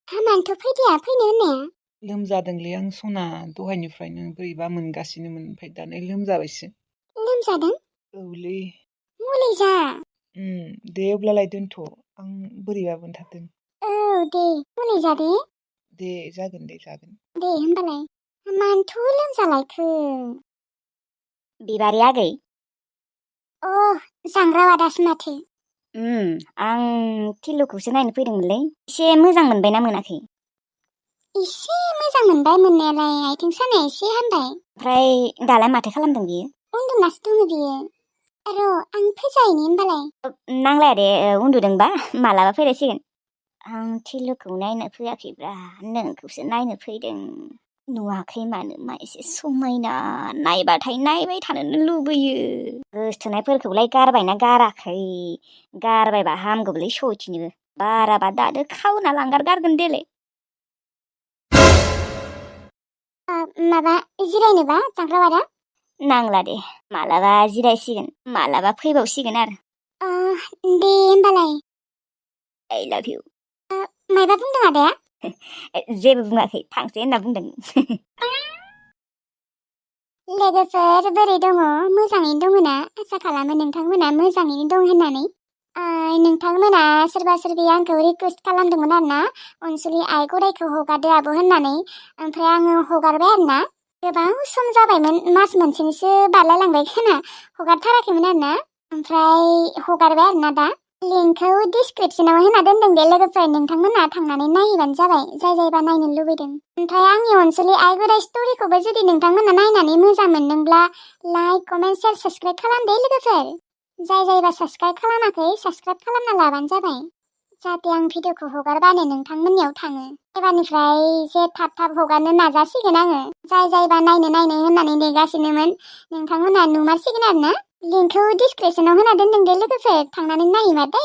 मानोथ' फैदिया फैनो होननाया लोमजादोंलै आं सना दहायनिफ्रायनो बोरैबा मोनगासिनोमोन ओमफ्राय दानो लोमजाबायसो। लोमजादों? औलै। मुलि जा। दे अब्लालाय दोनथ' आं बोरैबा मोनथारदों। औ दे मुलि जा दे। दे जागोन दे जागोन। दे होमबालाय मानोथ' लोमजालायखो? बिबारि आगै। अ जांग्राबादासो माथो। आं थिलुखौसो नायनो फैदोंमोनलै। एसे मोजां मोनबायना मोनाखै? एसे मोजां मोनबाय मोननायालाय आथिं सानाया एसे हामबाय। ओमफ्राय दालाय माथो खालामदों बियो? उन्दुनासो दङ बियो। र' आं फैजाहैनि होमबालाय। नांलाया दे उन्दुदोंबा मालाबा फैलायसिगोन। आं थिलुखौ नायनो फैयाखैब्रा नोंखौसो नायनो फैदों। नुवाखै मानो मा एसे समायना नायबाथाय नायबाय थानोनो लुबैयो। गोसथोनायफोरखौलाय गारबायना गाराखै? गारबायबा हामगौलै सयथिनिबो। बाराबा दानो खावना लांगारगारगोन देलै। माबा जिरायनोबा जांग्राबादा? नांला दे मालाबा जिरायसिगोन मालाबा फैबावसिगोन आरो। दे होमबालाय। आइ लाभ इउ। मायबा बुंदों आदाया? जेबो बुङाखै थांसै होनना बुंदों। लोगोफोर बोरै दङ? मोजाङैनो दङ ना? आसा खालामो नोंथांमोना मोजाङैनो दं होननानै। नोंथांमोना सोरबा सोरबि आंखौ रिकुवेस्ट खालामदोंमोन आरोना अनसुलि आइ गदायखौ हगारदो आब' होननानै। ओमफ्राय आङो हगारबाय आरोना। गोबां सम जाबायमोन मास मोनसेनिसो बारलायलांबाय खोना हगारथाराखैमोन आरोना। ओमफ्राय हगारबाय आरोना दा। लिंकखौ डिसक्रिपसनाव होना दोनदों दे लोगोफोर नोंथांमोना थांनानै नायहैबानो जाबाय जायबा नायनो लुबैदों। ओमफ्राय आंनि अनसुलि आइ गदाय स्ट'रिखौबो जुदि नोंथांमोना नायनानै मोजां मोनदोंब्ला लाइक कमेन्ट शेयार साबस्क्राइब खालाम दे लोगोफोर। जायबा साबस्क्राइब खालामाखै साबस्क्राइब खालामना लाबानो जाबाय जाहाथे आं भिडिअखौ हगारबानो नोंथांमोननियाव थाङो। एबारनिफ्राय जे थाब थाब हगारनो नाजासिगोन आङो। जायबा नायनो होननानै नेगासिनोमोन नोंथांमोना नुमारसिगोन आरोना। लिंकखौ डिसक्रिपसनाव होना दोनदों दे लोगोफोर थांनानै नायहैमा दे।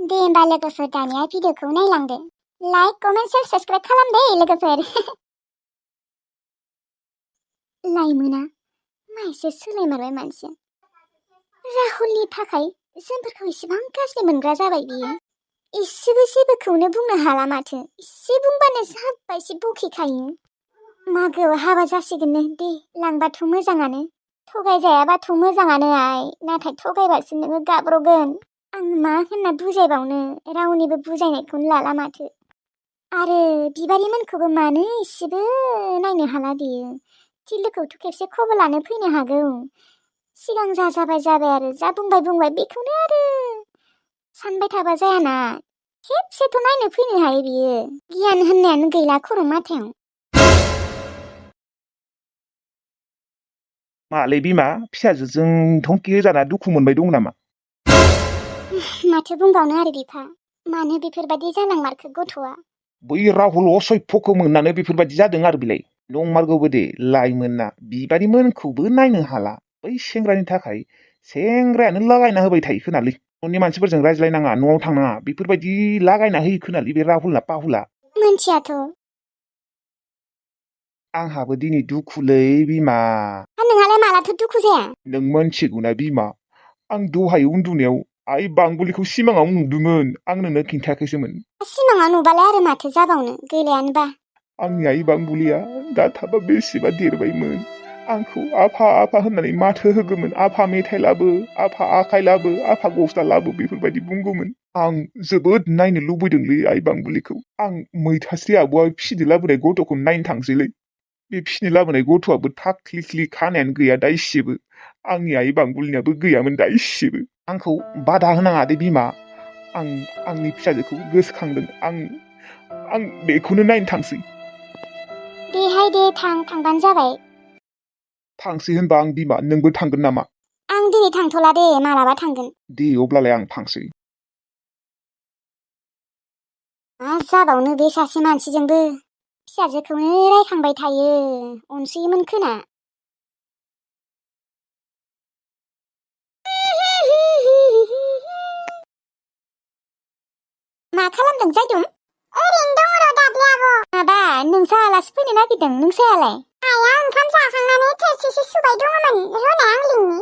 दे होमबा लोगोफोर दानिया भिडिअखौ नायलांदो। लाइक कमेन्ट शेयार साबस्क्राइब खालाम दे लोगोफोर। लाइमोना मा एसे सोलायमारबाय मानसिया। राहुलनि थाखाय जोंफोरखौ इसेबां गाज्रि मोनग्रा जाबाय बियो। इसेबो जेबोखौनो बुंनो हाला माथो। इसे बुंबानो साबबायसे बखिखायो। मागोआव हाबा जासिगोननो दे लांबाथ' मोजाङानो। थगायजायाबाथ' मोजाङानो आइ नाथाय थगायबासो नोङो गाब्र'गोन। आं मा होनना बुजायबावनो रावनिबो बुजायनायखौनो लाला माथो। आरो बिबारिमोनखौबो मानो इसेबो नायनो हाला बियो। थिलुखौथ' खेबसे खबर लानो फैनो हागौ। सिगां जा जाबाय आरो जा बुंबाय बेखौनो आरो सानबाय थाबा जायाना। खेबसेथ' नायनो फैनो हायो बियो। गियान होननायानो गैला खर' माथायाव। मालै बिमा फिसाजोजों धमकि होजाना दुखु मोनबाय दं नामा? माथो बुंबावनो आरो बिफा मानो बेफोरबायदि जालांमारखो गथ'आ। बै राहुल असभ्यखौ मोननानै बेफोरबायदि जादों आरो बिलाय। नंमारगौबो दे लाइमोनना बिबारिमोनखौबो नायनो हाला। बै सेंग्रानि थाखाय सेंग्रायानो लागायना होबाय थायो खोनालै। न'नि मानसिफोरजों रायज्लायनाङा न'आव थांनाङा बेफोरबायदि लागायना होयो खोनालै बे राहुलना पाहुला। मोनथियाथ'। आंहाबो दिनै दुखुलै बिमा। नोंहालाय मालाथो दुखु जाया? नों मोनथिगौना बिमा आं दहाय उन्दुनायाव आइ बांबुलिखौ सिमाङाव नुदोंमोन आं नोंनो खिन्थायाखैसोमोन। सिमाङाव नुबालाय आरो माथो जाबावनो गैलायानोबा। आंनि आइ बांबुलिया दा थाबा बेसेबा देरबायमोन। आंखौ आफा होननानै माथो होगौमोन। आफा मेथाइ लाबो आफा आखाइ लाबो आफा गस्ला लाबो बेफोरबायदि बुंगौमोन। आं जोबोद नायनो लुबैदोंलै आइ बांबुलिखौ। आं मैथास्रि आब'आ फिसिनो लाबोनाय गथ'खौ नायनो थांसैलै। बे फिसिनो लाबोनाय गथ'आबो थाख्लिख्लि खानायानो गैया दा इसेबो। आंनि आइ बांबुलिनाबो गैयामोन दा इसेबो। आंखौ बादा होनाङा दे बिमा। आं आंनि फिसाजोखौ गोसोखांदों। आं बेखौनो नायनो थांसै। देहाय दे थांबानो जाबाय। थांसै होनबा आं बिमा नोंबो थांगोन नामा? आं दिनै थांथ'ला दे मालाबा थांगोन। दे अब्लालाय आं थांसै। मा जाबावनो बे सासे मानसिजोंबो फिसाजोखौनो रायखांबाय थायो अनसुयोमोन खोना। मा खालामदों जायदुं? ओरैनो दङ र' दादी आब'। माबा नोंसा आलासि फैनो नागिरदों नोंसायालाय? आइया ओंखाम जाखांनानै थोरसिसो सुबाय दङमोन र'ना आं लिंनि।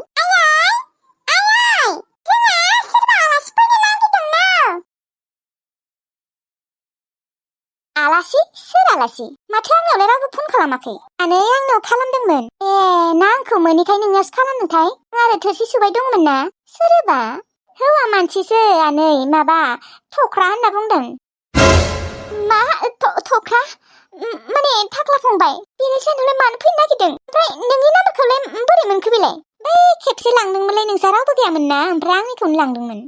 आयै जोंहा सोरबा आलासि फैनो नागिरदोंनो। आलासि? सोर आलासि? माथो आंनावलाय रावबो फन खालामाखै? आनै आंनाव खालामदोंमोन। ना आंखौ मोनैखाय नोंनियावसो खालामदोंथाय? आरो थोरसि सुबाय दंमोन ना? सोरबा? हौवा मानसिसो आनै, माबा थख्रा होनना बुंदों। मा? थख्रा? माने थाख्ला फंबाय? बेनि सानावलाय मानो फैनो नागिरदों? ओमफ्राय नोंनि नाम्बारखौलाय बोरै मोनखो बेलाय? बै खेबसे लांदोंमोनलाय नोंसा रावबो गैयामोन ना, ओमफ्राय आंनिखौनो लांदोंमोन।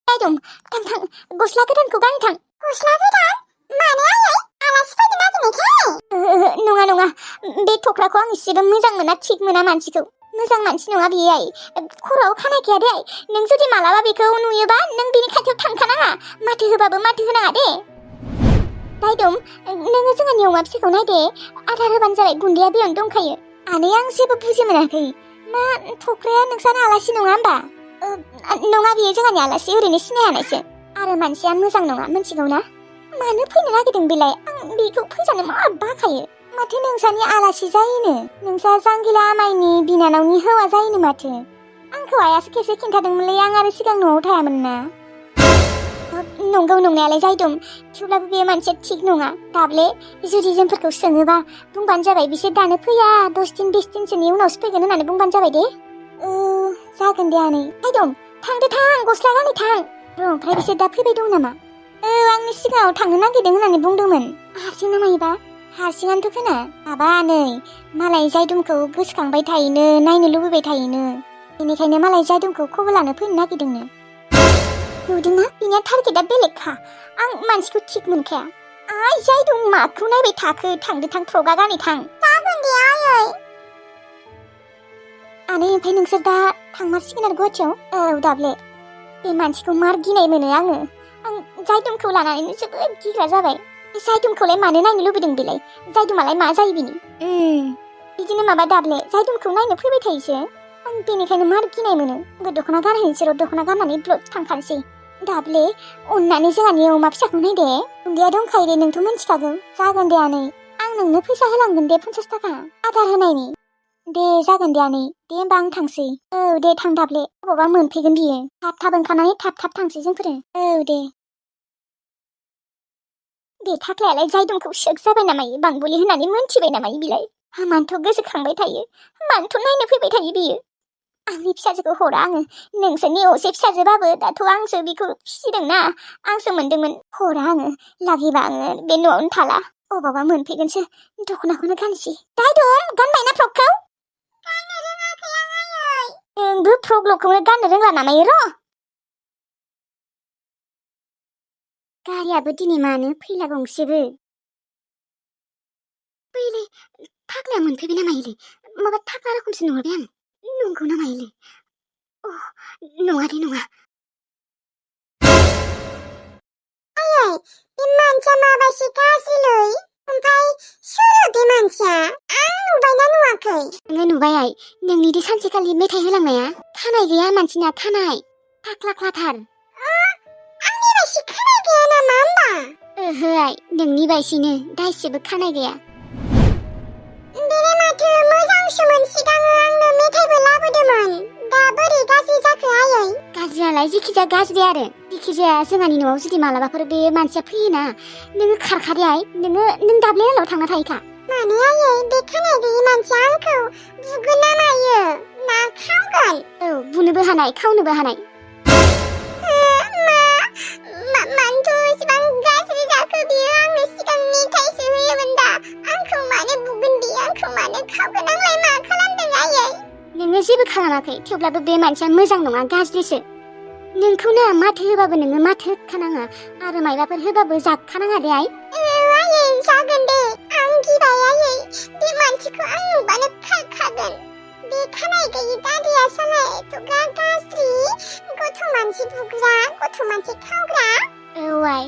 आयदम, थां गस्ला गोदानखौ गाननो थां। गस्ला गोदान? मानो आयै? आलासि फैनो नागिरनायखाय? नङा, बे थख्राखौ आं एसेबो मोजां मोना, थिग मोना मानसिखौ। मोजां मानसि नङा बेयो आइ। खर'आव खानाय गैया दे। नों जुदि मालाबा बेखौ नुयोबा नों बिनि खाथियाव थांखानाङा। माथो होबाबो माथो होनाङा दे। दायदम, नोङो जोंहानि अमा फिसाखौ नायदे। आदार होबानो जाबाय, गुन्दैया बेयावनो दंखायो। आनै आं जेबो बुजि मोनाखै। मा थख्राया नोंसानि आलासि नङा होमबा? नङा, बियो जोंहानि आलासि, ओरैनो सिनायानायसो। आरो मानसिया मोजां नङा, मिथिगौ ना? मानो फैनो नागिरदों बेलाय? आं बेखौ फैजानो मार बाखायो। माथो नोंसानि आलासि जायोनो? नोंसा जांगिला आमाइनि बिनानावनि हौवा जायोनो माथो? आंखौ आइयासो खेबसे खिन्थादोंमोनलै, आं आरो सिगां न'आव थायामोन ना। नंगौ नंनायालाय जायदम, थेवब्लाबो बे मानसिया थिग नङा। दाब्ले, जुदि जोंफोरखौ सोङोबा बुंबानो जाबाय बिसोर दानो फैया, 10 दिन 20 दिनसोनि उनावसो फैगोन होननानै बुंबानो जाबाय दे। जागोन दे आनै। जायदम, थांदो थां, गस्ला गाननो थां। ओमफ्राय बिसोर दा फैबाय दं नामा? आंनि सिगाङाव थांनो नागिरदों होननानै बुंदोंमोन। हारसिं ना मायोबा? हारसिङानोथ' खोना। माबा नै, मालाय जायदमखौ गोसोखांबाय थायोनो, नायनो लुबैबाय थायोनो। बेनिखायनो मालाय जायदमखौ खबर लानो फैनो नागिरदोंनो। नुदोंना? बिनिया टारगेटआ बेलेगखा। आं मानसिखौ थिग मोनखाया। आइ जायदम, माखौ नायबाय थाखो? थांदो थां, फ्रगा गानै थां। जागोन दे आयै। आनै, ओमफ्राय नोंसोर दा थांमारसिगोन आरो गुवाहाटियाव? औ दाब्ले। बे मानसिखौ मार गिनाय मोनो आङो। आं जायदमखौ लानानैनो जोबोद गिग्रा जाबाय। जायदमखौलाय मानो नायनो लुबैदों बेलाय? जायदमालाय मा जायो बिनि? बिदिनो माबा दाब्ले, जायदमखौ नायनो फैबाय थायोसो। आं बेनिखायनो मार गिनाय मोनो। दख'ना गानहैनोसै र', दख'ना गाननानै ब्लद थांखानोसै। दाब्ले, अननानै जोंहानि अमा फिसाखौ नायदे। गुन्दैया दंखायो दे, नोंथ' मिन्थिखागौ। जागोन दे आनै, आं नोंनो फैसा होलांगोन दे 50 थाखा आदार होनायनि। दे जागोन दे आनै, दे होमबा आं थांसै। औ दे थां दाब्ले, अबावबा मोनफैगोन बियो। थाब ओंखारनानै थाब थांसै जोंफोरो। औ दे। बे थाख्लायालाय जायदमखौ सोग जाबाय नामायो, बांबुलि होननानै मोनथिबाय नामायो बिलाय? हामानोथ' गोसोखांबाय थायो, हामानोथ' नायनो फैबाय थायो बियो। आंनि फिसाजोखौ हरा आङो। नोंसोरनि असे फिसाजोबाबो दाथ' आंसो बिखौ फिसिदोंना, आंसो मोनदोंमोन। हरा आङो, लागिबा आङो बे न'आवनो थाला। अबावबा मोनफैगोनसो, दख'नाखौनो गानसै। दायदम, गानबायना फ्रकखौ? गाननो रोङाखै आं आयै। नोंबो फ्रकल'खौनो गाननो रोंला नामायो र'? गारियाबो दिनै मानो फैला गंसेबो? बैलाय थाग्लाया मोनफैबाय नामायोलै? माबा थाग्ला रोखोमसो नुहरबाय आं। नंगौ नामायोलै? नङा दे नङा। आयै, बे मानसिया माबायदि गाज्रिलै? ओमफ्राय सोर बे मानसिया? आं नुबायना नुवाखै? नोङो नुबाय आइ, नोंनिदि सानसेखालि मेथाइ होलांनाया? खानाय गैया मानसिना, खानाय थाख्ला क्लाथार। आंनि बायसि खानाय गैया नामा होमबा? ओहो आइ, नोंनि बायसिनो, दाइसेबो खानाय गैया। बेलाय माथो मोजांसोमोन, सिगाङो आंनो मेथाइबो लाबोदोंमोन। दा बोरै गाज्रि जाखो आयै? गाज्रियालाय जेखिजाया गाज्रि आरो। जेखिजाया जोंहानि न'आव जुदि मालाबाफोर बे मानसिया फैयोना, नोङो खारखादे आइ, नों दाब्ले आलाव थांना थाहैखा। मानो आयै, बे खानाय गैयि मानसिया आंखौ बुगोन ना मायो? ना खावगोन? औ, बुनोबो हानाय, खावनोबो हानाय। मानोथ' एसेबां गाज्रि जाखो बियो? आंनो सिगां मेथाइसो होयोमोन दा। आंखौ मानो बुगोन बियो? आंखौ मानो खावगोन? आंलाय मा खालामदों आयै? नोङो जेबो खालामाखै, थेवब्लाबो बे मानसिया मोजां नङा, गाज्रिसो। नोंखौनो माथो होबाबो नोङो माथो होखानाङा, आरो मायबाफोर होबाबो जाखानाङा दे आइ। आयै जागोन दे, आं गिबाय आयै। बे मानसिखौ आं नुबानो खारखागोन। बे खानाय गैयि दादिया साला एथ'ग्रा गाज्रि, गथ' मानसि बुग्रा, गथ' मानसि खावग्रा। औ आइ,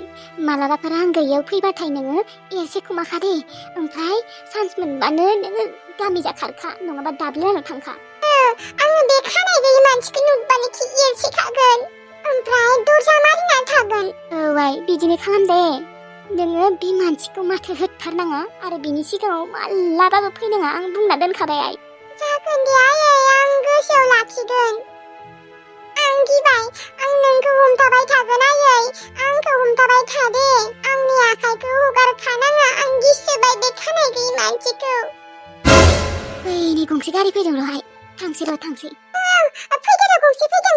मालाबाफोर आं गैयियाव फैबाथाय नोङो एसे खुमाखा दे। ओमफ्राय चान्स मोनबानो नोङो गामि जाखारखा, नङाबा दाब्ले आलाव थांखा। आङो बे खानाय गैयि मानसिखौ नुबानो खि एरसेखागोन, ओमफ्राय दरजा मारिना थागोन। औ आइ, बिदिनो खालाम दे। नोङो बे मानसिखौ माथो होथारनाङा, आरो बिनि सिगाङाव मालाबाबो फैनाङा, आं बुंना दोनखाबाय आइ। जागोन दे आयै, आं गोसोआव लाखिगोन। आं गिबाय आं नोंखौ हमथाबाय थागोन आयै आंखौ हमथाबाय थादे आंनि आखाइखौ हगारखानाङा आं गिसोबाय बे खानाय गैयि मानसिखौ नै गंसे गारि फैदों रहाय थांसै फैदो र' गंसे फैदो